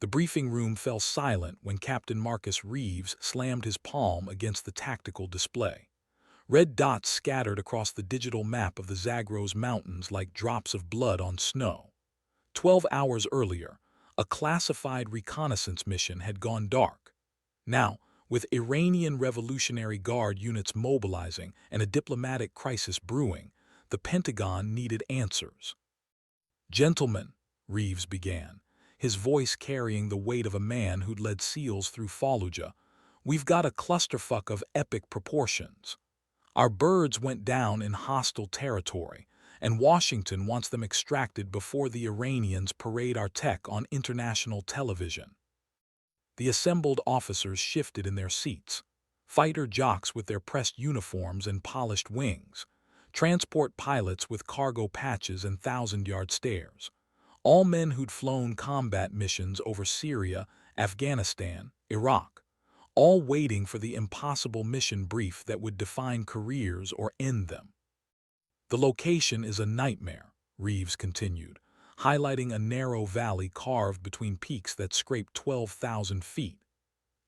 The briefing room fell silent when Captain Marcus Reeves slammed his palm against the tactical display. Red dots scattered across the digital map of the Zagros Mountains like drops of blood on snow. 12 hours earlier, a classified reconnaissance mission had gone dark. Now, with Iranian Revolutionary Guard units mobilizing and a diplomatic crisis brewing, the Pentagon needed answers. "Gentlemen," Reeves began, his voice carrying the weight of a man who'd led SEALs through Fallujah, "we've got a clusterfuck of epic proportions. Our birds went down in hostile territory, and Washington wants them extracted before the Iranians parade our tech on international television." The assembled officers shifted in their seats. Fighter jocks with their pressed uniforms and polished wings. Transport pilots with cargo patches and thousand-yard stares. All men who'd flown combat missions over Syria, Afghanistan, Iraq. All waiting for the impossible mission brief that would define careers or end them. "The location is a nightmare," Reeves continued, highlighting a narrow valley carved between peaks that scraped 12,000 feet.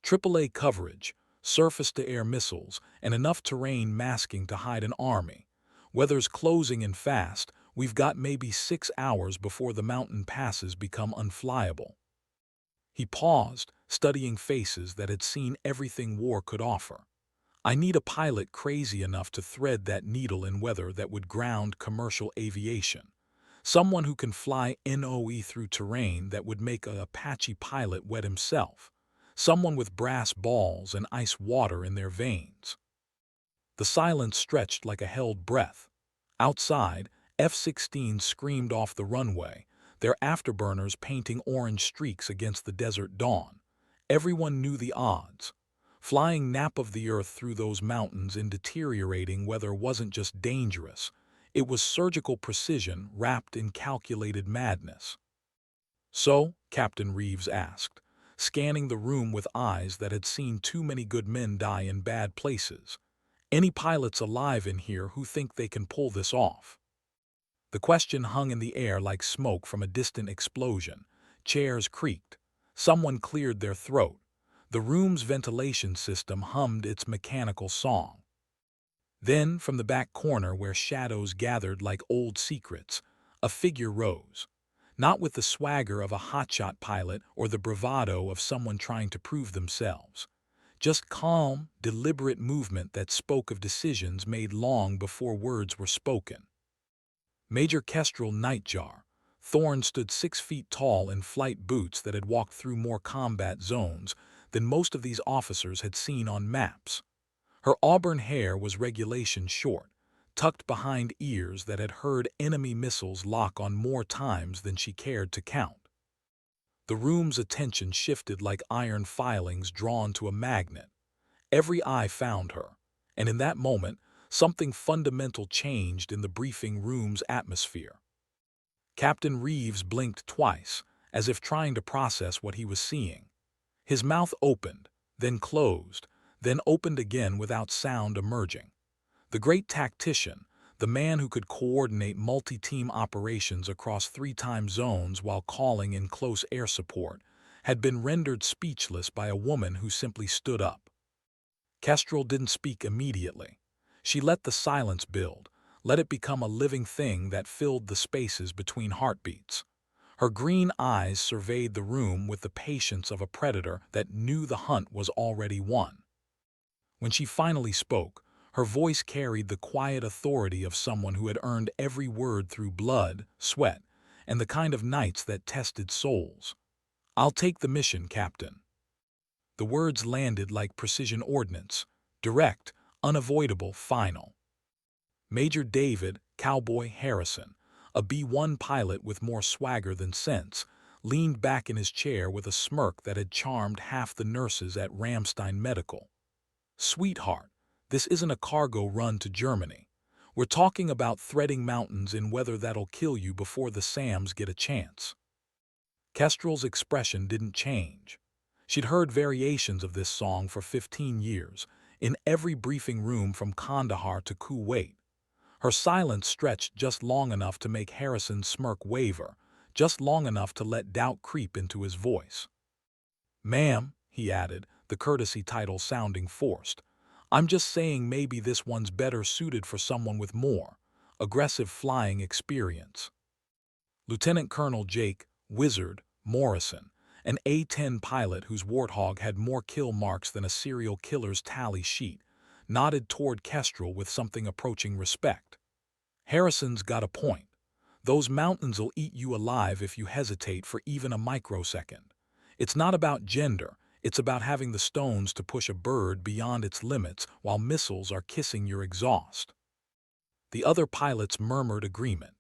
AAA coverage, surface-to-air missiles, and enough terrain masking to hide an army. Weather's closing in fast, we've got maybe 6 hours before the mountain passes become unflyable. He paused, studying faces that had seen everything war could offer. "I need a pilot crazy enough to thread that needle in weather that would ground commercial aviation. Someone who can fly NOE through terrain that would make a Apache pilot wet himself. Someone with brass balls and ice water in their veins." The silence stretched like a held breath. Outside, F-16s screamed off the runway, their afterburners painting orange streaks against the desert dawn. Everyone knew the odds. Flying nap of the earth through those mountains in deteriorating weather wasn't just dangerous, it was surgical precision wrapped in calculated madness. "So?" Captain Reeves asked, scanning the room with eyes that had seen too many good men die in bad places. "Any pilots alive in here who think they can pull this off?" The question hung in the air like smoke from a distant explosion. Chairs creaked. Someone cleared their throat. The room's ventilation system hummed its mechanical song. Then, from the back corner where shadows gathered like old secrets, a figure rose. Not with the swagger of a hotshot pilot or the bravado of someone trying to prove themselves. Just calm, deliberate movement that spoke of decisions made long before words were spoken. Major Kestrel Nightjar. Thorne stood 6 feet tall in flight boots that had walked through more combat zones than most of these officers had seen on maps. Her auburn hair was regulation short, tucked behind ears that had heard enemy missiles lock on more times than she cared to count. The room's attention shifted like iron filings drawn to a magnet. Every eye found her, and in that moment, something fundamental changed in the briefing room's atmosphere. Captain Reeves blinked twice, as if trying to process what he was seeing. His mouth opened, then closed, then opened again without sound emerging. The great tactician, the man who could coordinate multi-team operations across 3 time zones while calling in close air support, had been rendered speechless by a woman who simply stood up. Kestrel didn't speak immediately. She let the silence build, let it become a living thing that filled the spaces between heartbeats. Her green eyes surveyed the room with the patience of a predator that knew the hunt was already won. When she finally spoke, her voice carried the quiet authority of someone who had earned every word through blood, sweat, and the kind of nights that tested souls. "I'll take the mission, Captain." The words landed like precision ordnance, direct, unavoidable, final. Major David "Cowboy" Harrison, a B-1 pilot with more swagger than sense, leaned back in his chair with a smirk that had charmed half the nurses at Ramstein Medical. "Sweetheart, this isn't a cargo run to Germany. We're talking about threading mountains in weather that'll kill you before the SAMs get a chance." Kestrel's expression didn't change. She'd heard variations of this song for 15 years, in every briefing room from Kandahar to Kuwait. Her silence stretched just long enough to make Harrison's smirk waver, just long enough to let doubt creep into his voice. "Ma'am," he added, the courtesy title sounding forced. "I'm just saying maybe this one's better suited for someone with more aggressive flying experience." Lieutenant Colonel Jake Wizard Morrison, an A-10 pilot whose Warthog had more kill marks than a serial killer's tally sheet, nodded toward Kestrel with something approaching respect. "Harrison's got a point. Those mountains will eat you alive if you hesitate for even a microsecond. It's not about gender, it's about having the stones to push a bird beyond its limits while missiles are kissing your exhaust." The other pilots murmured agreement.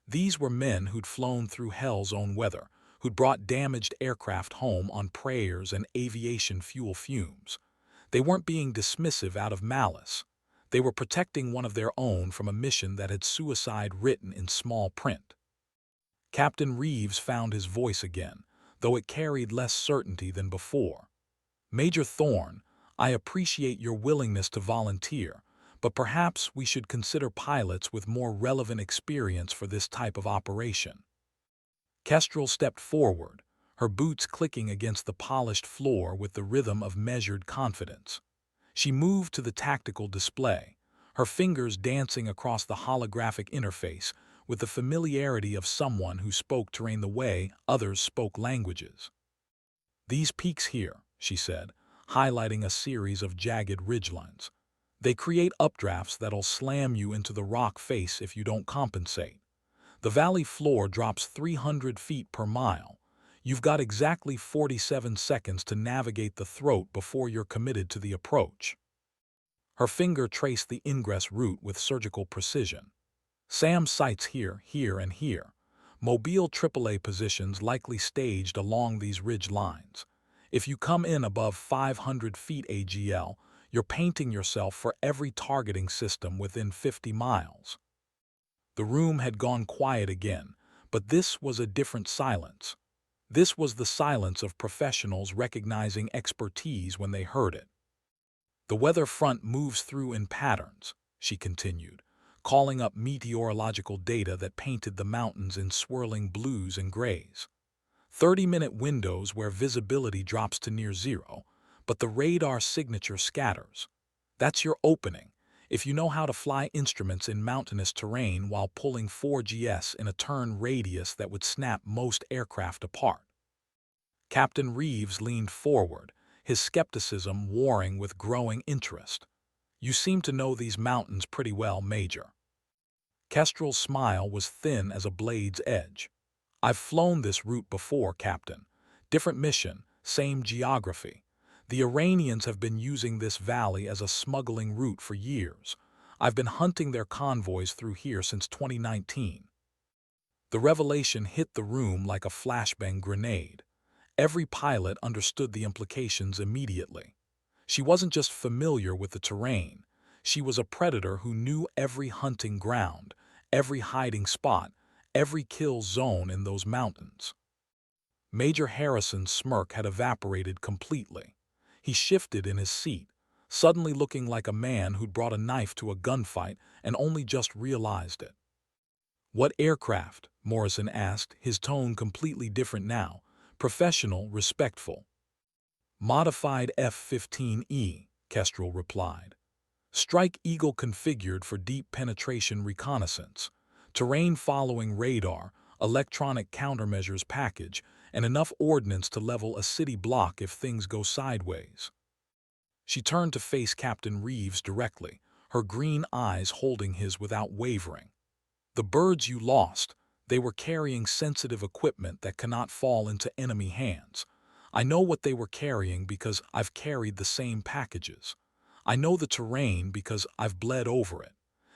These were men who'd flown through hell's own weather, who'd brought damaged aircraft home on prayers and aviation fuel fumes. They weren't being dismissive out of malice. They were protecting one of their own from a mission that had suicide written in small print. Captain Reeves found his voice again, though it carried less certainty than before. "Major Thorne, I appreciate your willingness to volunteer, but perhaps we should consider pilots with more relevant experience for this type of operation." Kestrel stepped forward, her boots clicking against the polished floor with the rhythm of measured confidence. She moved to the tactical display, her fingers dancing across the holographic interface with the familiarity of someone who spoke terrain the way others spoke languages. "These peaks here," she said, highlighting a series of jagged ridgelines. "They create updrafts that'll slam you into the rock face if you don't compensate. The valley floor drops 300 feet per mile. You've got exactly 47 seconds to navigate the throat before you're committed to the approach." Her finger traced the ingress route with surgical precision. "SAM sites here, here, and here. Mobile AAA positions likely staged along these ridge lines. If you come in above 500 feet AGL, you're painting yourself for every targeting system within 50 miles. The room had gone quiet again, but this was a different silence. This was the silence of professionals recognizing expertise when they heard it. "The weather front moves through in patterns," she continued, calling up meteorological data that painted the mountains in swirling blues and grays. 30-minute windows where visibility drops to near zero, but the radar signature scatters. That's your opening, if you know how to fly instruments in mountainous terrain while pulling 4GS in a turn radius that would snap most aircraft apart." Captain Reeves leaned forward, his skepticism warring with growing interest. "You seem to know these mountains pretty well, Major." Kestrel's smile was thin as a blade's edge. "I've flown this route before, Captain. Different mission, same geography. The Iranians have been using this valley as a smuggling route for years. I've been hunting their convoys through here since 2019. The revelation hit the room like a flashbang grenade. Every pilot understood the implications immediately. She wasn't just familiar with the terrain. She was a predator who knew every hunting ground, every hiding spot, every kill zone in those mountains. Major Harrison's smirk had evaporated completely. He shifted in his seat, suddenly looking like a man who'd brought a knife to a gunfight and only just realized it. "What aircraft?" Morrison asked, his tone completely different now, professional, respectful. "Modified F-15E," Kestrel replied. "Strike Eagle configured for deep penetration reconnaissance, terrain-following radar, electronic countermeasures package, and enough ordnance to level a city block if things go sideways." She turned to face Captain Reeves directly, her green eyes holding his without wavering. "The birds you lost, they were carrying sensitive equipment that cannot fall into enemy hands. I know what they were carrying because I've carried the same packages. I know the terrain because I've bled over it.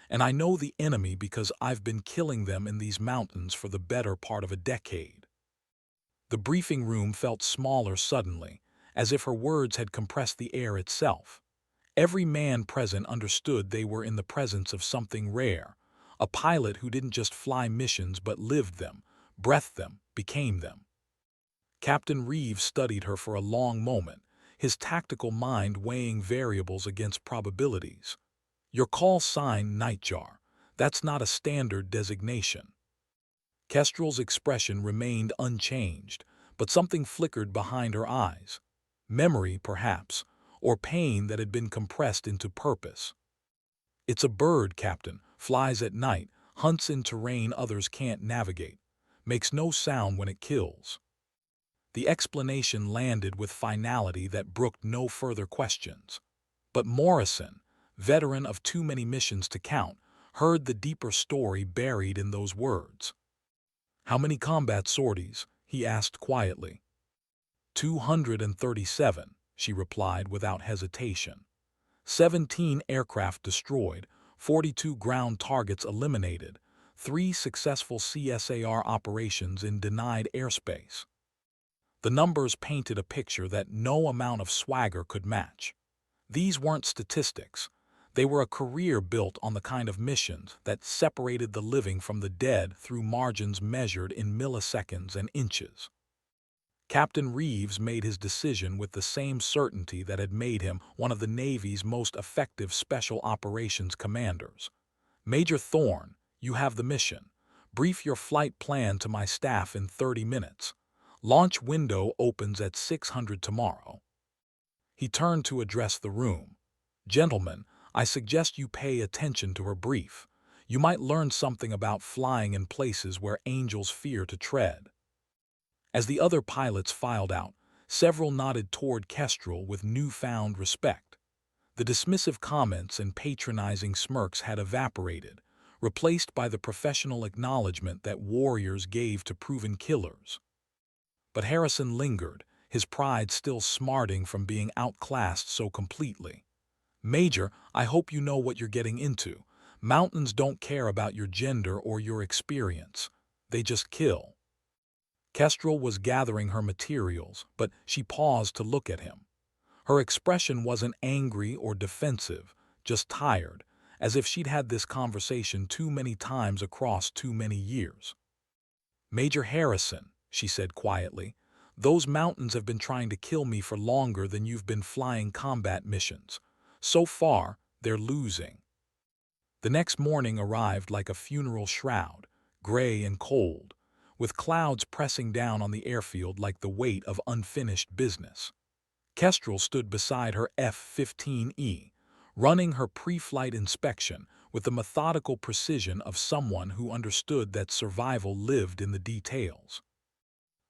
And I know the enemy because I've been killing them in these mountains for the better part of a decade." The briefing room felt smaller suddenly, as if her words had compressed the air itself. Every man present understood they were in the presence of something rare, a pilot who didn't just fly missions but lived them, breathed them, became them. Captain Reeves studied her for a long moment, his tactical mind weighing variables against probabilities. "Your call sign Nightjar. That's not a standard designation." Kestrel's expression remained unchanged, but something flickered behind her eyes. Memory, perhaps, or pain that had been compressed into purpose. It's a bird, Captain, flies at night, hunts in terrain others can't navigate, makes no sound when it kills. The explanation landed with finality that brooked no further questions. But Morrison, veteran of too many missions to count, heard the deeper story buried in those words. "How many combat sorties?" he asked quietly. 237, she replied without hesitation. 17 aircraft destroyed, 42 ground targets eliminated, 3 successful CSAR operations in denied airspace. The numbers painted a picture that no amount of swagger could match. These weren't statistics. They were a career built on the kind of missions that separated the living from the dead through margins measured in milliseconds and inches. Captain Reeves made his decision with the same certainty that had made him one of the Navy's most effective special operations commanders. "Major Thorne, you have the mission. Brief your flight plan to my staff in 30 minutes. Launch window opens at 600 tomorrow." He turned to address the room. "Gentlemen, I suggest you pay attention to her brief. You might learn something about flying in places where angels fear to tread." As the other pilots filed out, several nodded toward Kestrel with newfound respect. The dismissive comments and patronizing smirks had evaporated, replaced by the professional acknowledgement that warriors gave to proven killers. But Harrison lingered, his pride still smarting from being outclassed so completely. "Major, I hope you know what you're getting into. Mountains don't care about your gender or your experience. They just kill." Kestrel was gathering her materials, but she paused to look at him. Her expression wasn't angry or defensive, just tired, as if she'd had this conversation too many times across too many years. "Major Harrison," she said quietly, "those mountains have been trying to kill me for longer than you've been flying combat missions. So far, they're losing." The next morning arrived like a funeral shroud, gray and cold, with clouds pressing down on the airfield like the weight of unfinished business. Kestrel stood beside her F-15E, running her pre-flight inspection with the methodical precision of someone who understood that survival lived in the details.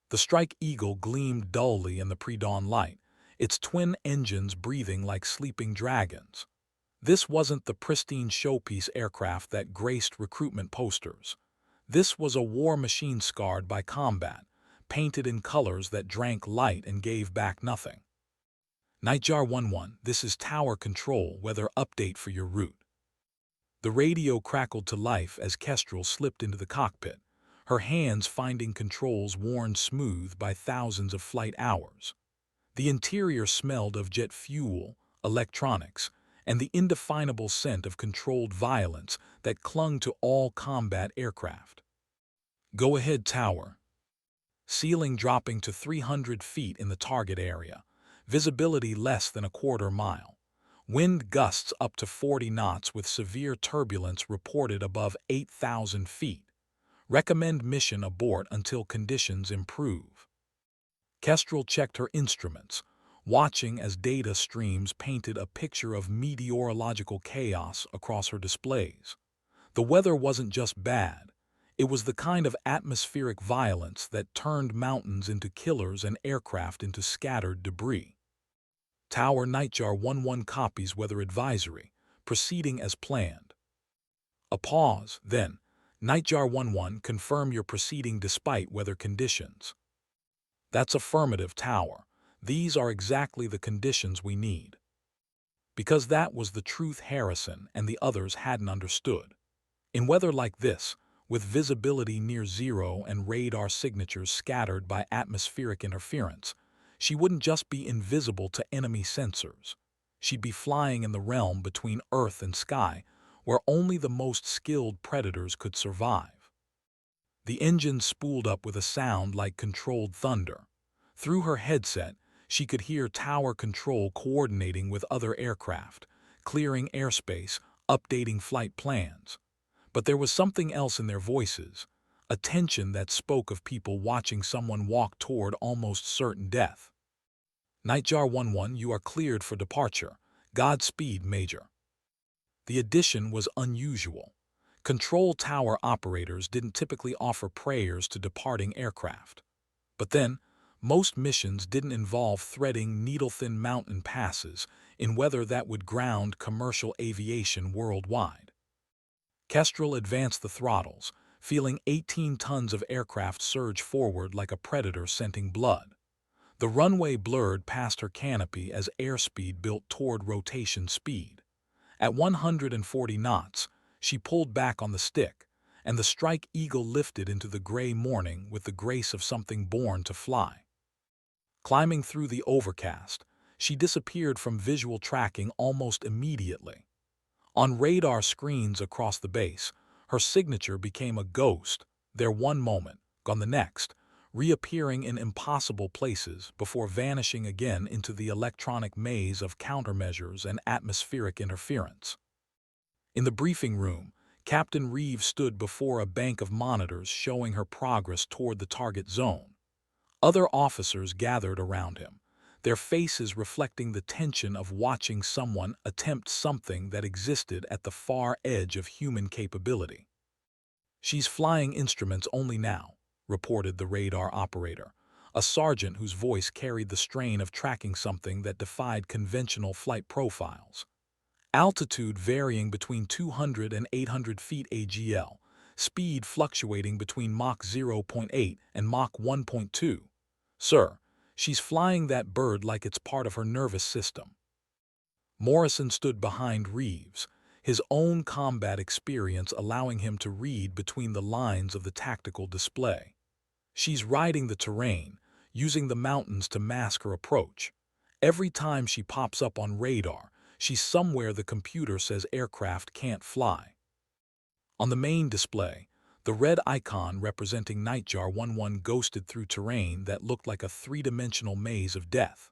The Strike Eagle gleamed dully in the pre-dawn light, its twin engines breathing like sleeping dragons. This wasn't the pristine showpiece aircraft that graced recruitment posters. This was a war machine scarred by combat, painted in colors that drank light and gave back nothing. "Nightjar 11, this is Tower Control, weather update for your route." The radio crackled to life as Kestrel slipped into the cockpit, her hands finding controls worn smooth by thousands of flight hours. The interior smelled of jet fuel, electronics, and the indefinable scent of controlled violence that clung to all combat aircraft. "Go ahead, Tower." Ceiling dropping to 300 feet in the target area. Visibility less than a quarter mile. Wind gusts up to 40 knots with severe turbulence reported above 8,000 feet. Recommend mission abort until conditions improve. Kestrel checked her instruments, watching as data streams painted a picture of meteorological chaos across her displays. The weather wasn't just bad. It was the kind of atmospheric violence that turned mountains into killers and aircraft into scattered debris. Tower Nightjar 11 copies weather advisory, proceeding as planned. A pause, then, Nightjar 11 confirm you're proceeding despite weather conditions. That's affirmative, Tower. These are exactly the conditions we need. Because that was the truth Harrison and the others hadn't understood. In weather like this, with visibility near zero and radar signatures scattered by atmospheric interference, she wouldn't just be invisible to enemy sensors. She'd be flying in the realm between earth and sky, where only the most skilled predators could survive. The engine spooled up with a sound like controlled thunder. Through her headset, she could hear tower control coordinating with other aircraft, clearing airspace, updating flight plans. But there was something else in their voices, a tension that spoke of people watching someone walk toward almost certain death. Nightjar 11, you are cleared for departure. Godspeed, Major. The addition was unusual. Control tower operators didn't typically offer prayers to departing aircraft. But then, most missions didn't involve threading needle-thin mountain passes in weather that would ground commercial aviation worldwide. Kestrel advanced the throttles, feeling 18 tons of aircraft surge forward like a predator scenting blood. The runway blurred past her canopy as airspeed built toward rotation speed. At 140 knots, she pulled back on the stick, and the Strike Eagle lifted into the gray morning with the grace of something born to fly. Climbing through the overcast, she disappeared from visual tracking almost immediately. On radar screens across the base, her signature became a ghost, there one moment, gone the next, reappearing in impossible places before vanishing again into the electronic maze of countermeasures and atmospheric interference. In the briefing room, Captain Reeves stood before a bank of monitors showing her progress toward the target zone. Other officers gathered around him, their faces reflecting the tension of watching someone attempt something that existed at the far edge of human capability. "She's flying instruments only now," reported the radar operator, a sergeant whose voice carried the strain of tracking something that defied conventional flight profiles. Altitude varying between 200 and 800 feet AGL, speed fluctuating between Mach 0.8 and Mach 1.2. "Sir, she's flying that bird like it's part of her nervous system." Morrison stood behind Reeves, his own combat experience allowing him to read between the lines of the tactical display. "She's riding the terrain, using the mountains to mask her approach. Every time she pops up on radar, she's somewhere the computer says aircraft can't fly." On the main display, the red icon representing Nightjar 11 ghosted through terrain that looked like a three-dimensional maze of death.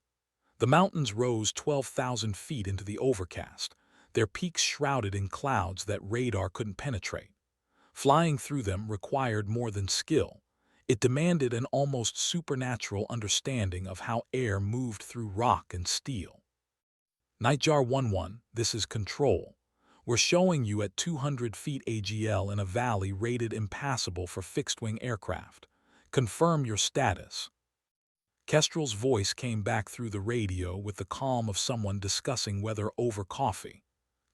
The mountains rose 12,000 feet into the overcast, their peaks shrouded in clouds that radar couldn't penetrate. Flying through them required more than skill. It demanded an almost supernatural understanding of how air moved through rock and steel. "Nightjar 11, this is Control. We're showing you at 200 feet AGL in a valley rated impassable for fixed-wing aircraft. Confirm your status." Kestrel's voice came back through the radio with the calm of someone discussing weather over coffee.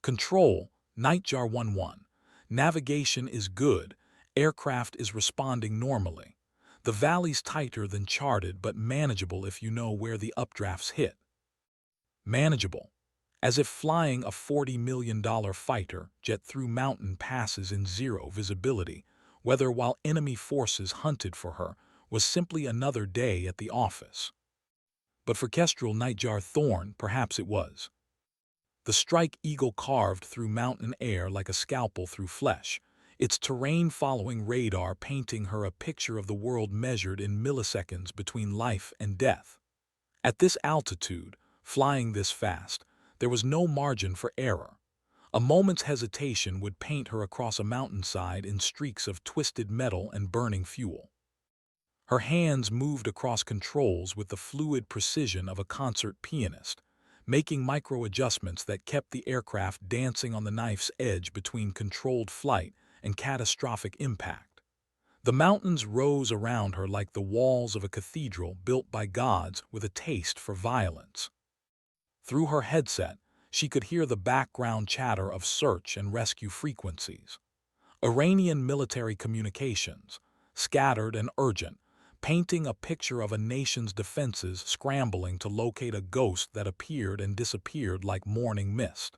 "Control, Nightjar 11. Navigation is good. Aircraft is responding normally. The valley's tighter than charted but manageable if you know where the updrafts hit." Manageable. As if flying a $40 million fighter jet through mountain passes in zero visibility, whether while enemy forces hunted for her, was simply another day at the office. But for Kestrel Nightjar Thorn, perhaps it was. The Strike Eagle carved through mountain air like a scalpel through flesh, its terrain following radar painting her a picture of the world measured in milliseconds between life and death. At this altitude, flying this fast, there was no margin for error. A moment's hesitation would paint her across a mountainside in streaks of twisted metal and burning fuel. Her hands moved across controls with the fluid precision of a concert pianist, making micro-adjustments that kept the aircraft dancing on the knife's edge between controlled flight and catastrophic impact. The mountains rose around her like the walls of a cathedral built by gods with a taste for violence. Through her headset, she could hear the background chatter of search and rescue frequencies. Iranian military communications, scattered and urgent, painting a picture of a nation's defenses scrambling to locate a ghost that appeared and disappeared like morning mist.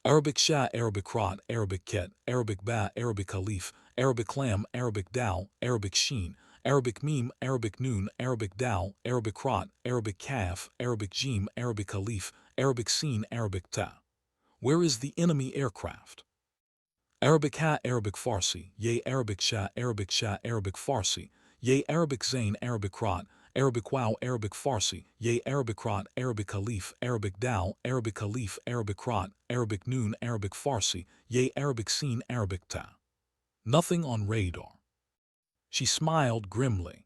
Arabic Shah, Arabic Rot, Arabic Ket, Arabic Ba, Arabic Khalif, Arabic Lam, Arabic Dal, Arabic Sheen, Arabic Meme, Arabic Noon, Arabic Dal, Arabic Rot, Arabic Kaf, Arabic Jim, Arabic Khalif, Arabic Seen, Arabic Ta. Where is the enemy aircraft? Arabic Ha, Arabic Farsi, Ye Arabic Shah, Arabic Shah, Arabic Farsi, Ye Arabic Zain, Arabic Rot, Arabic Wow, Arabic Farsi, Ye Arabic Rot, Arabic Khalif, Arabic Dal, Arabic Khalif, Arabic Rot, Arabic Noon, Arabic Farsi, Ye Arabic Seen, Arabic Ta. Nothing on radar. She smiled grimly.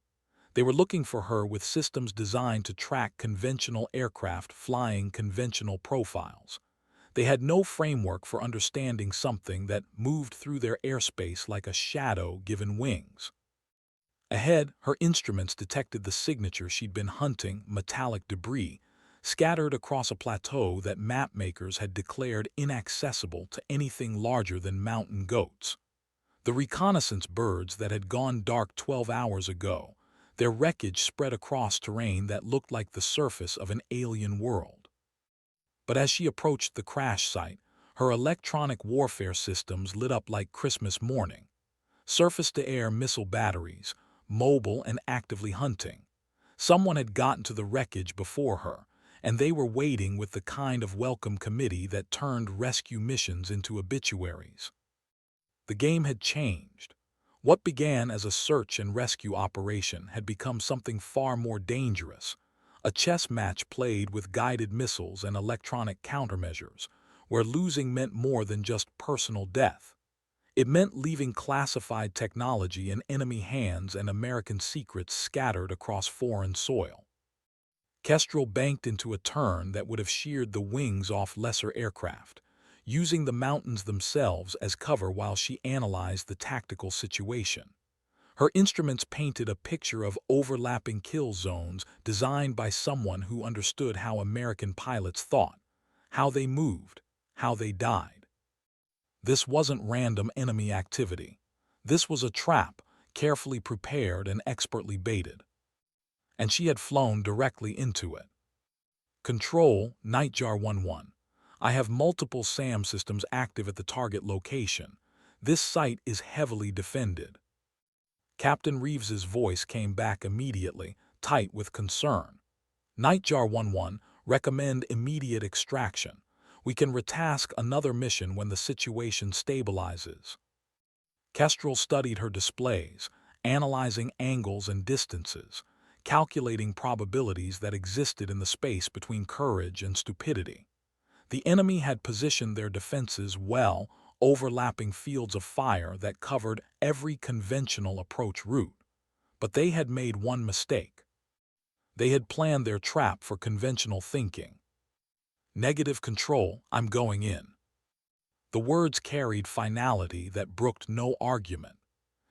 They were looking for her with systems designed to track conventional aircraft flying conventional profiles. They had no framework for understanding something that moved through their airspace like a shadow given wings. Ahead, her instruments detected the signature she'd been hunting, metallic debris, scattered across a plateau that mapmakers had declared inaccessible to anything larger than mountain goats. The reconnaissance birds that had gone dark 12 hours ago, their wreckage spread across terrain that looked like the surface of an alien world. But as she approached the crash site, her electronic warfare systems lit up like Christmas morning. Surface-to-air missile batteries, mobile and actively hunting. Someone had gotten to the wreckage before her, and they were waiting with the kind of welcome committee that turned rescue missions into obituaries. The game had changed. What began as a search and rescue operation had become something far more dangerous, a chess match played with guided missiles and electronic countermeasures, where losing meant more than just personal death. It meant leaving classified technology in enemy hands and American secrets scattered across foreign soil. Kestrel banked into a turn that would have sheared the wings off lesser aircraft, using the mountains themselves as cover while she analyzed the tactical situation. Her instruments painted a picture of overlapping kill zones designed by someone who understood how American pilots thought, how they moved, how they died. This wasn't random enemy activity. This was a trap, carefully prepared and expertly baited. And she had flown directly into it. Control, Nightjar 1-1. I have multiple SAM systems active at the target location. This site is heavily defended. Captain Reeves's voice came back immediately, tight with concern. Nightjar 1-1, recommend immediate extraction. We can retask another mission when the situation stabilizes. Kestrel studied her displays, analyzing angles and distances, calculating probabilities that existed in the space between courage and stupidity. The enemy had positioned their defenses well, overlapping fields of fire that covered every conventional approach route. But they had made one mistake. They had planned their trap for conventional thinking. Negative control, I'm going in. The words carried finality that brooked no argument.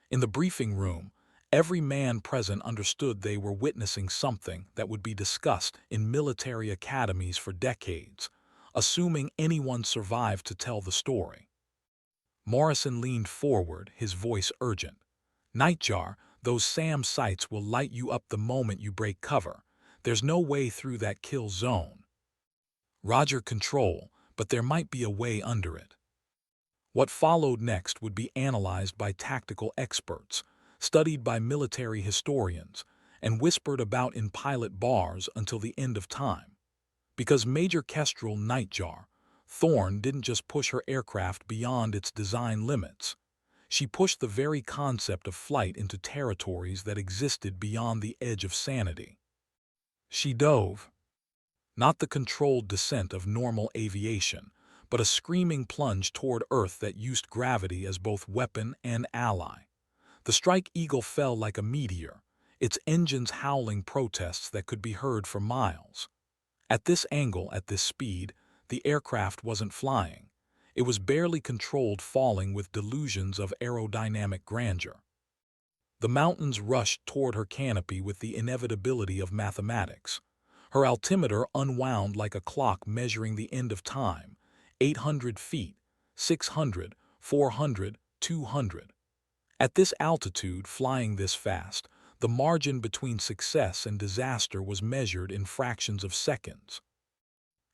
In the briefing room, every man present understood they were witnessing something that would be discussed in military academies for decades, assuming anyone survived to tell the story. Morrison leaned forward, his voice urgent. Nightjar, those SAM sites will light you up the moment you break cover. There's no way through that kill zone. Roger, Control, but there might be a way under it. What followed next would be analyzed by tactical experts, studied by military historians, and whispered about in pilot bars until the end of time. Because Major Kestrel Nightjar, Thorne didn't just push her aircraft beyond its design limits. She pushed the very concept of flight into territories that existed beyond the edge of sanity. She dove. Not the controlled descent of normal aviation, but a screaming plunge toward Earth that used gravity as both weapon and ally. The Strike Eagle fell like a meteor, its engines howling protests that could be heard for miles. At this angle, at this speed, the aircraft wasn't flying. It was barely controlled, falling with delusions of aerodynamic grandeur. The mountains rushed toward her canopy with the inevitability of mathematics. Her altimeter unwound like a clock measuring the end of time. 800 feet, 600, 400, 200. At this altitude, flying this fast, the margin between success and disaster was measured in fractions of seconds.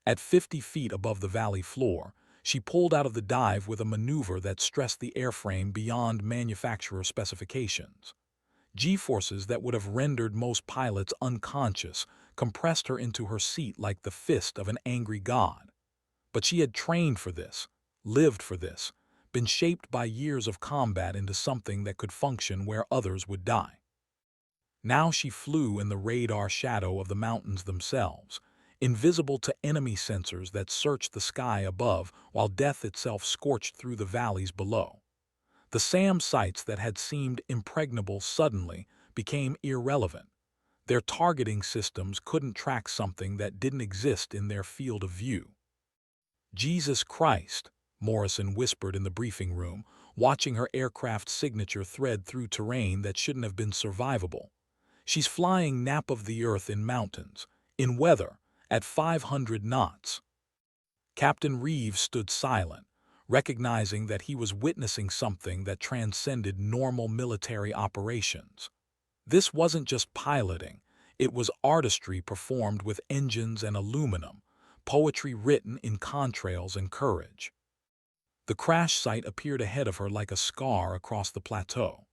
At 50 feet above the valley floor, she pulled out of the dive with a maneuver that stressed the airframe beyond manufacturer specifications. G-forces that would have rendered most pilots unconscious compressed her into her seat like the fist of an angry god. But she had trained for this, lived for this, been shaped by years of combat into something that could function where others would die. Now she flew in the radar shadow of the mountains themselves, invisible to enemy sensors that searched the sky above while death itself scorched through the valleys below. The SAM sites that had seemed impregnable suddenly became irrelevant, Their targeting systems couldn't track something that didn't exist in their field of view. Jesus Christ, Morrison whispered in the briefing room, watching her aircraft's signature thread through terrain that shouldn't have been survivable. She's flying nap of the earth in mountains, in weather, at 500 knots. Captain Reeves stood silent, recognizing that he was witnessing something that transcended normal military operations. This wasn't just piloting, it was artistry performed with engines and aluminum, poetry written in contrails and courage. The crash site appeared ahead of her like a scar across the plateau.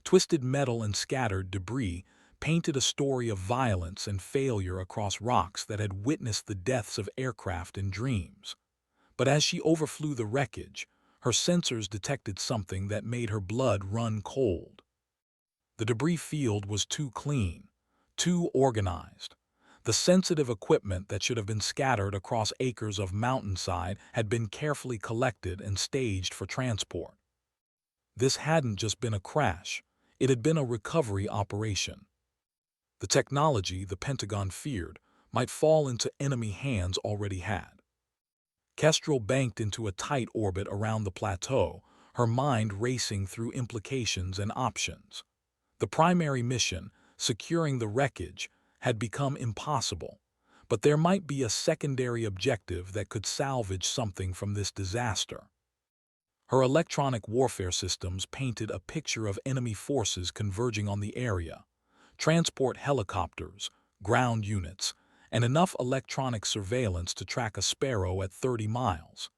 Twisted metal and scattered debris painted a story of violence and failure across rocks that had witnessed the deaths of aircraft and dreams. But as she overflew the wreckage, her sensors detected something that made her blood run cold. The debris field was too clean, too organized. The sensitive equipment that should have been scattered across acres of mountainside had been carefully collected and staged for transport. This hadn't just been a crash, it had been a recovery operation. The technology the Pentagon feared might fall into enemy hands already had. Kestrel banked into a tight orbit around the plateau, her mind racing through implications and options. The primary mission, securing the wreckage, had become impossible, but there might be a secondary objective that could salvage something from this disaster. Her electronic warfare systems painted a picture of enemy forces converging on the area: transport helicopters, ground units, and enough electronic surveillance to track a Sparrow at 30 miles.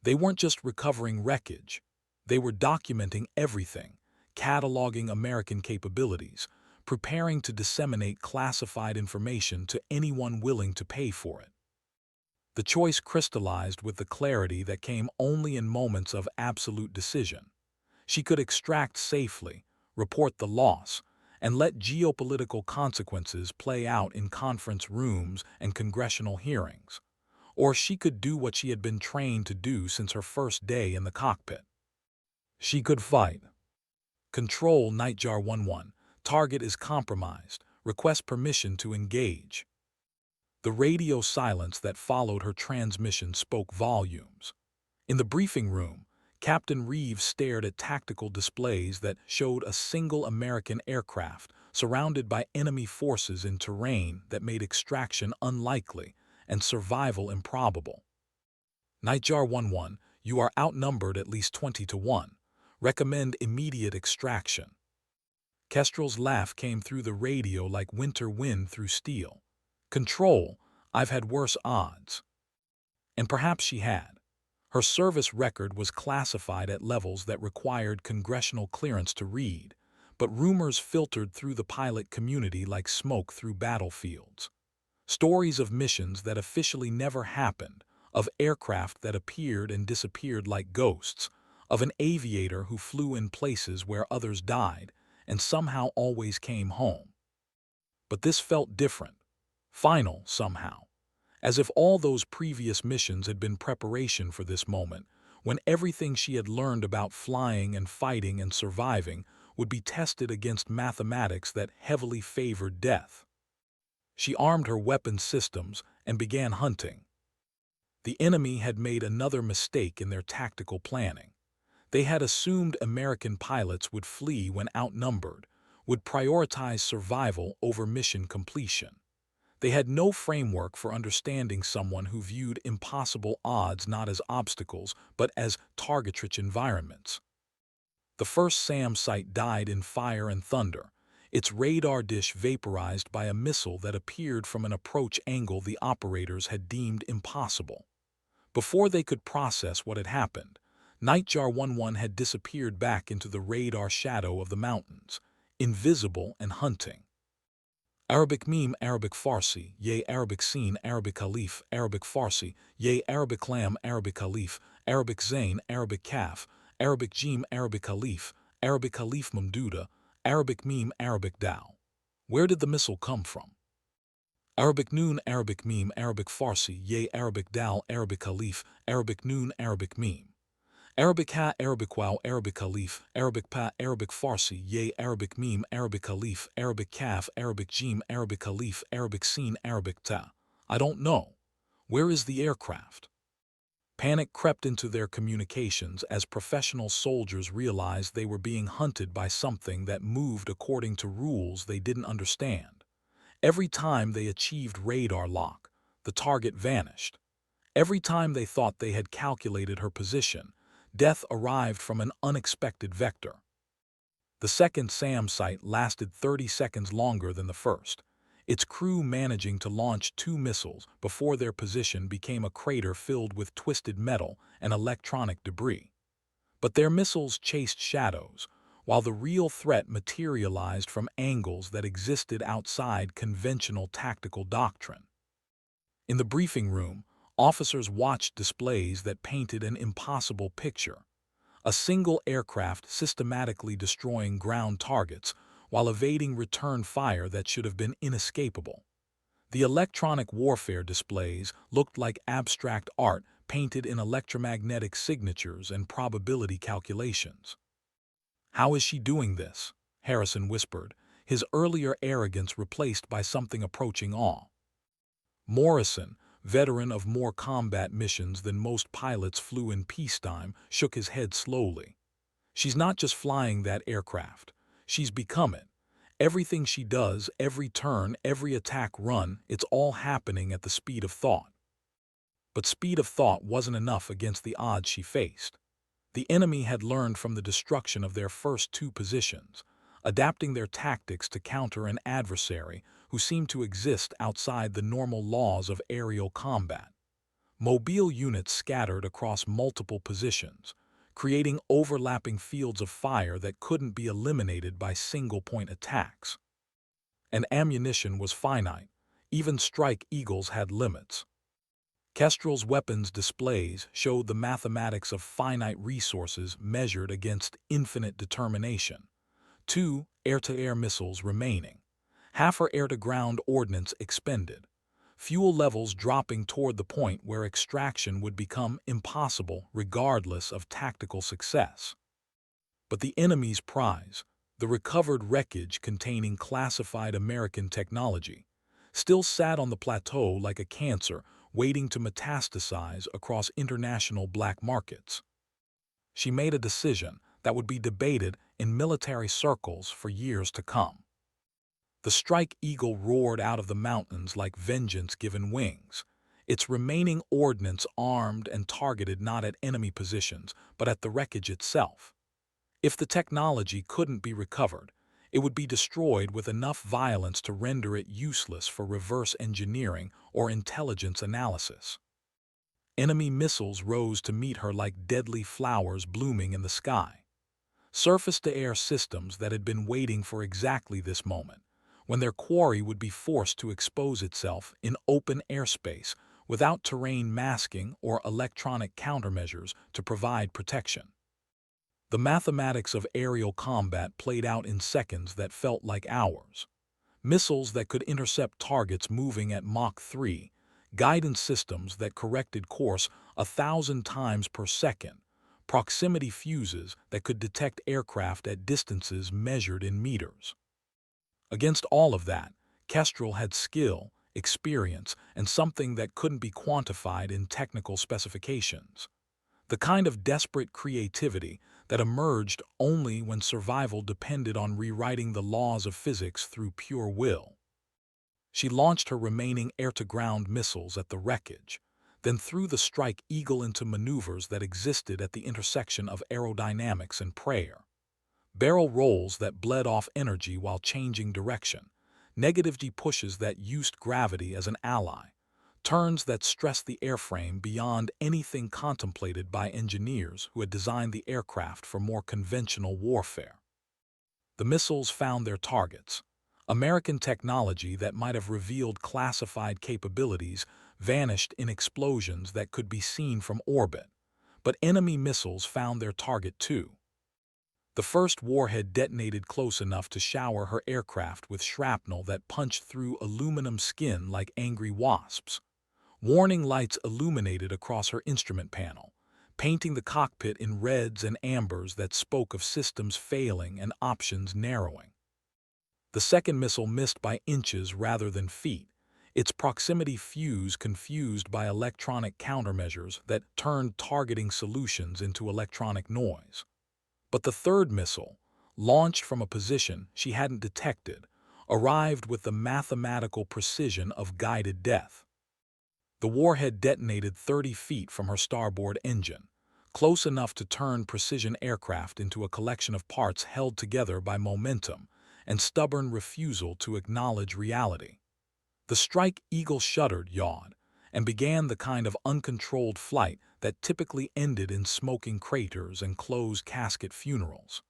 They weren't just recovering wreckage, they were documenting everything, cataloging American capabilities, preparing to disseminate classified information to anyone willing to pay for it. The choice crystallized with the clarity that came only in moments of absolute decision. She could extract safely, report the loss, and let geopolitical consequences play out in conference rooms and congressional hearings. Or she could do what she had been trained to do since her first day in the cockpit. She could fight. Control Nightjar 11. Target is compromised. Request permission to engage. The radio silence that followed her transmission spoke volumes. In the briefing room, Captain Reeves stared at tactical displays that showed a single American aircraft surrounded by enemy forces in terrain that made extraction unlikely and survival improbable. Nightjar 11, you are outnumbered at least 20 to 1. Recommend immediate extraction. Kestrel's laugh came through the radio like winter wind through steel. Control, I've had worse odds. And perhaps she had. Her service record was classified at levels that required congressional clearance to read, but rumors filtered through the pilot community like smoke through battlefields. Stories of missions that officially never happened, of aircraft that appeared and disappeared like ghosts, of an aviator who flew in places where others died and somehow always came home. But this felt different, final somehow, as if all those previous missions had been preparation for this moment, when everything she had learned about flying and fighting and surviving would be tested against mathematics that heavily favored death. She armed her weapons systems and began hunting. The enemy had made another mistake in their tactical planning. They had assumed American pilots would flee when outnumbered, would prioritize survival over mission completion. They had no framework for understanding someone who viewed impossible odds not as obstacles, but as target-rich environments. The first SAM site died in fire and thunder, its radar dish vaporized by a missile that appeared from an approach angle the operators had deemed impossible. Before they could process what had happened, Nightjar 11 had disappeared back into the radar shadow of the mountains, invisible and hunting. Arabic meme, Arabic Farsi, Ye Arabic Sin, Arabic Khalif, Arabic Farsi, Ye Arabic Lam, Arabic Khalif, Arabic Zain, Arabic Kaf, Arabic Jim, Arabic Khalif, Arabic Khalif Mamduda, Arabic meme, Arabic Dao. Where did the missile come from? Arabic Noon, Arabic meme, Arabic Farsi, Ye Arabic Dal, Arabic Khalif, Arabic Noon, Arabic meme. Arabic ha, Arabic wow, Arabic alif, Arabic pa, Arabic Farsi, ye, Arabic meme, Arabic alif, Arabic kaf, Arabic jim, Arabic alif, Arabic sin, Arabic ta. I don't know. Where is the aircraft? Panic crept into their communications as professional soldiers realized they were being hunted by something that moved according to rules they didn't understand. Every time they achieved radar lock, the target vanished. Every time they thought they had calculated her position, death arrived from an unexpected vector. The second SAM site lasted 30 seconds longer than the first, its crew managing to launch 2 missiles before their position became a crater filled with twisted metal and electronic debris. But their missiles chased shadows, while the real threat materialized from angles that existed outside conventional tactical doctrine. In the briefing room, officers watched displays that painted an impossible picture. A single aircraft systematically destroying ground targets while evading return fire that should have been inescapable. The electronic warfare displays looked like abstract art painted in electromagnetic signatures and probability calculations. "How is she doing this?" Harrison whispered, his earlier arrogance replaced by something approaching awe. Morrison, veteran of more combat missions than most pilots flew in peacetime, shook his head slowly. "She's not just flying that aircraft. She's become it. Everything she does, every turn, every attack run, it's all happening at the speed of thought." But speed of thought wasn't enough against the odds she faced. The enemy had learned from the destruction of their first 2 positions, adapting their tactics to counter an adversary who seemed to exist outside the normal laws of aerial combat. Mobile units scattered across multiple positions, creating overlapping fields of fire that couldn't be eliminated by single-point attacks. And ammunition was finite. Even Strike Eagles had limits. Kestrel's weapons displays showed the mathematics of finite resources measured against infinite determination. 2 air-to-air missiles remaining. Half her air-to-ground ordnance expended. Fuel levels dropping toward the point where extraction would become impossible regardless of tactical success. But the enemy's prize, the recovered wreckage containing classified American technology, still sat on the plateau like a cancer waiting to metastasize across international black markets. She made a decision that would be debated in military circles for years to come. The Strike Eagle roared out of the mountains like vengeance given wings, its remaining ordnance armed and targeted not at enemy positions, but at the wreckage itself. If the technology couldn't be recovered, it would be destroyed with enough violence to render it useless for reverse engineering or intelligence analysis. Enemy missiles rose to meet her like deadly flowers blooming in the sky. Surface-to-air systems that had been waiting for exactly this moment, when their quarry would be forced to expose itself in open airspace without terrain masking or electronic countermeasures to provide protection. The mathematics of aerial combat played out in seconds that felt like hours. Missiles that could intercept targets moving at Mach 3, guidance systems that corrected course 1,000 times per second, proximity fuses that could detect aircraft at distances measured in meters. Against all of that, Kestrel had skill, experience, and something that couldn't be quantified in technical specifications. The kind of desperate creativity that emerged only when survival depended on rewriting the laws of physics through pure will. She launched her remaining air-to-ground missiles at the wreckage, then threw the Strike Eagle into maneuvers that existed at the intersection of aerodynamics and prayer. Barrel rolls that bled off energy while changing direction, negative G pushes that used gravity as an ally, turns that stressed the airframe beyond anything contemplated by engineers who had designed the aircraft for more conventional warfare. The missiles found their targets. American technology that might have revealed classified capabilities vanished in explosions that could be seen from orbit, but enemy missiles found their target too. The first warhead detonated close enough to shower her aircraft with shrapnel that punched through aluminum skin like angry wasps. Warning lights illuminated across her instrument panel, painting the cockpit in reds and ambers that spoke of systems failing and options narrowing. The second missile missed by inches rather than feet, its proximity fuse confused by electronic countermeasures that turned targeting solutions into electronic noise. But the third missile, launched from a position she hadn't detected, arrived with the mathematical precision of guided death. The warhead detonated 30 feet from her starboard engine, close enough to turn precision aircraft into a collection of parts held together by momentum and stubborn refusal to acknowledge reality. The Strike Eagle shuddered, yawed, and began the kind of uncontrolled flight that typically ended in smoking craters and closed casket funerals.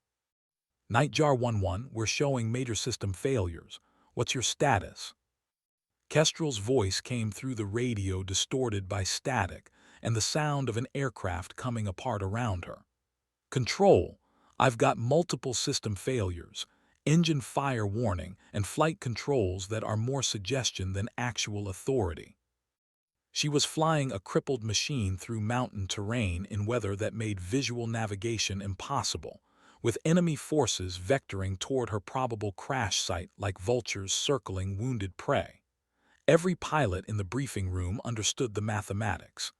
Nightjar 11, we're showing major system failures. What's your status? Kestrel's voice came through the radio, distorted by static and the sound of an aircraft coming apart around her. Control, I've got multiple system failures, engine fire warning, and flight controls that are more suggestion than actual authority. She was flying a crippled machine through mountain terrain in weather that made visual navigation impossible, with enemy forces vectoring toward her probable crash site like vultures circling wounded prey. Every pilot in the briefing room understood the mathematics.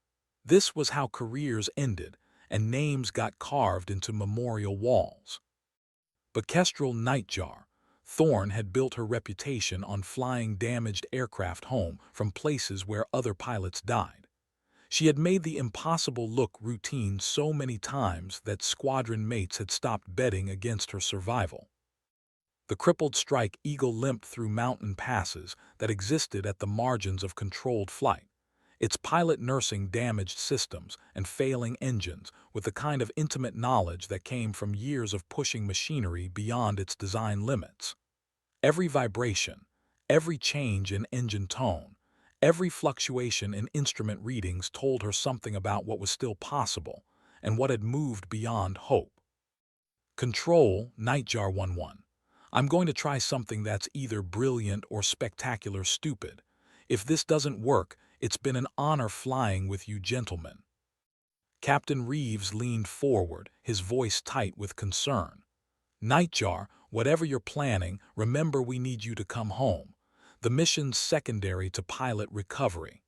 This was how careers ended, and names got carved into memorial walls. But Kestrel Nightjar, Thorne had built her reputation on flying damaged aircraft home from places where other pilots died. She had made the impossible look routine so many times that squadron mates had stopped betting against her survival. The crippled Strike Eagle limped through mountain passes that existed at the margins of controlled flight, its pilot nursing damaged systems and failing engines with the kind of intimate knowledge that came from years of pushing machinery beyond its design limits. Every vibration, every change in engine tone, every fluctuation in instrument readings told her something about what was still possible and what had moved beyond hope. Control, Nightjar 11. I'm going to try something that's either brilliant or spectacular stupid. If this doesn't work, it's been an honor flying with you gentlemen. Captain Reeves leaned forward, his voice tight with concern. Nightjar, whatever you're planning, remember we need you to come home. The mission's secondary to pilot recovery.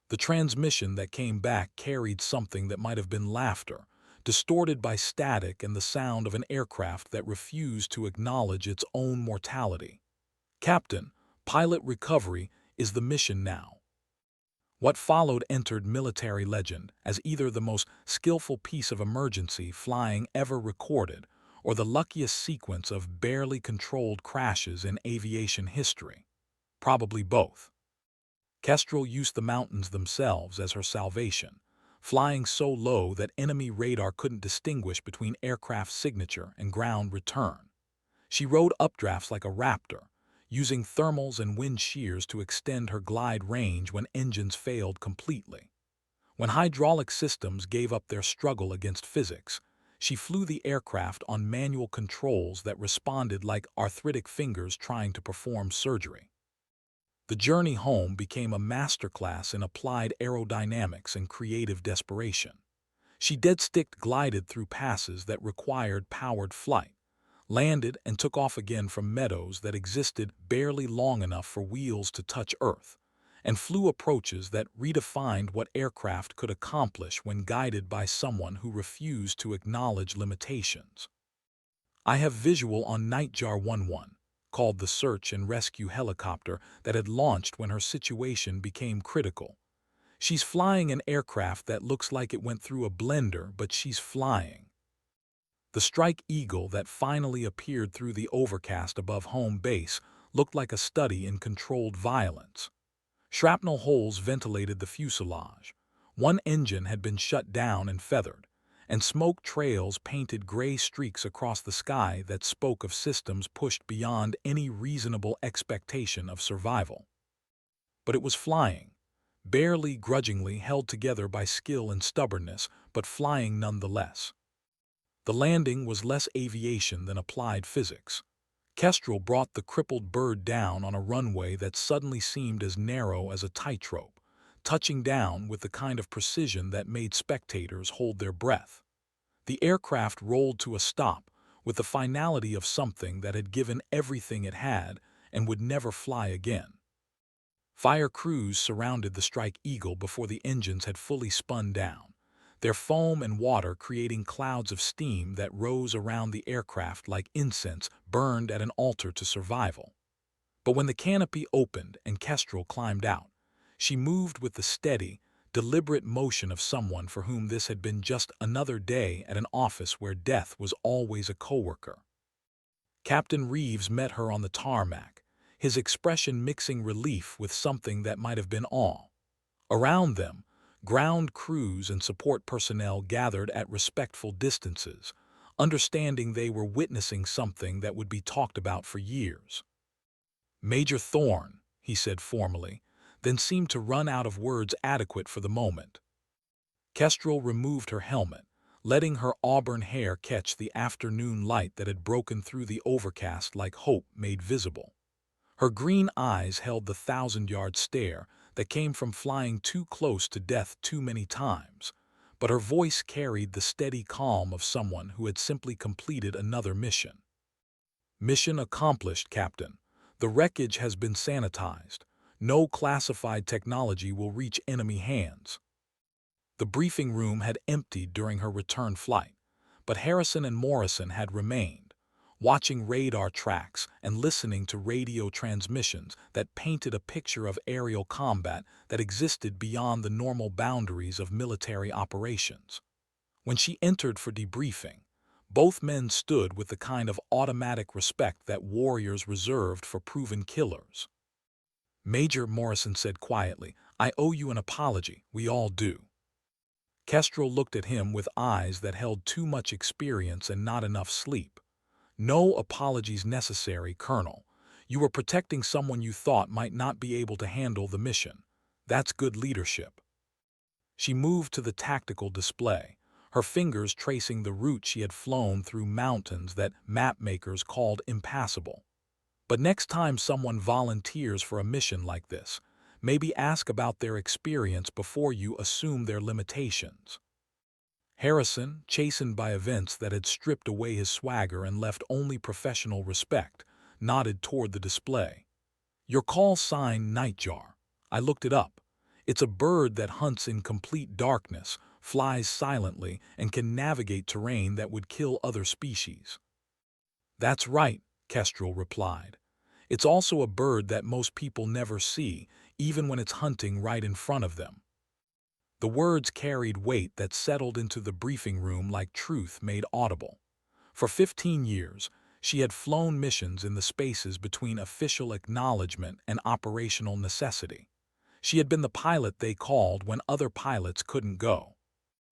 The transmission that came back carried something that might have been laughter, distorted by static and the sound of an aircraft that refused to acknowledge its own mortality. Captain, pilot recovery is the mission now. What followed entered military legend as either the most skillful piece of emergency flying ever recorded or the luckiest sequence of barely controlled crashes in aviation history. Probably both. Kestrel used the mountains themselves as her salvation, flying so low that enemy radar couldn't distinguish between aircraft signature and ground return. She rode updrafts like a raptor, using thermals and wind shears to extend her glide range when engines failed completely. When hydraulic systems gave up their struggle against physics, she flew the aircraft on manual controls that responded like arthritic fingers trying to perform surgery. The journey home became a masterclass in applied aerodynamics and creative desperation. She dead-stick glided through passes that required powered flight, landed and took off again from meadows that existed barely long enough for wheels to touch Earth, and flew approaches that redefined what aircraft could accomplish when guided by someone who refused to acknowledge limitations. I have visual on Nightjar 11, called the search and rescue helicopter that had launched when her situation became critical. She's flying an aircraft that looks like it went through a blender, but she's flying. The Strike Eagle that finally appeared through the overcast above home base looked like a study in controlled violence. Shrapnel holes ventilated the fuselage. One engine had been shut down and feathered, and smoke trails painted gray streaks across the sky that spoke of systems pushed beyond any reasonable expectation of survival. But it was flying, barely grudgingly held together by skill and stubbornness, but flying nonetheless. The landing was less aviation than applied physics. Kestrel brought the crippled bird down on a runway that suddenly seemed as narrow as a tightrope, touching down with the kind of precision that made spectators hold their breath. The aircraft rolled to a stop with the finality of something that had given everything it had and would never fly again. Fire crews surrounded the Strike Eagle before the engines had fully spun down, their foam and water creating clouds of steam that rose around the aircraft like incense burned at an altar to survival. But when the canopy opened and Kestrel climbed out, she moved with the steady, deliberate motion of someone for whom this had been just another day at an office where death was always a coworker. Captain Reeves met her on the tarmac, his expression mixing relief with something that might have been awe. Around them, ground crews and support personnel gathered at respectful distances, understanding they were witnessing something that would be talked about for years. "Major Thorne," he said formally, then seemed to run out of words adequate for the moment. Kestrel removed her helmet, letting her auburn hair catch the afternoon light that had broken through the overcast like hope made visible. Her green eyes held the thousand-yard stare that came from flying too close to death too many times, but her voice carried the steady calm of someone who had simply completed another mission. "Mission accomplished, Captain. The wreckage has been sanitized. No classified technology will reach enemy hands." The briefing room had emptied during her return flight, but Harrison and Morrison had remained, watching radar tracks and listening to radio transmissions that painted a picture of aerial combat that existed beyond the normal boundaries of military operations. When she entered for debriefing, both men stood with the kind of automatic respect that warriors reserved for proven killers. "Major," Morrison said quietly, "I owe you an apology. We all do." Kestrel looked at him with eyes that held too much experience and not enough sleep. "No apologies necessary, Colonel. You were protecting someone you thought might not be able to handle the mission. That's good leadership." She moved to the tactical display, her fingers tracing the route she had flown through mountains that mapmakers called impassable. "But next time someone volunteers for a mission like this, maybe ask about their experience before you assume their limitations." Harrison, chastened by events that had stripped away his swagger and left only professional respect, nodded toward the display. "Your call sign Nightjar. I looked it up. It's a bird that hunts in complete darkness, flies silently, and can navigate terrain that would kill other species." "That's right," Kestrel replied. "It's also a bird that most people never see, even when it's hunting right in front of them." The words carried weight that settled into the briefing room like truth made audible. For 15 years, she had flown missions in the spaces between official acknowledgement and operational necessity. She had been the pilot they called when other pilots couldn't go.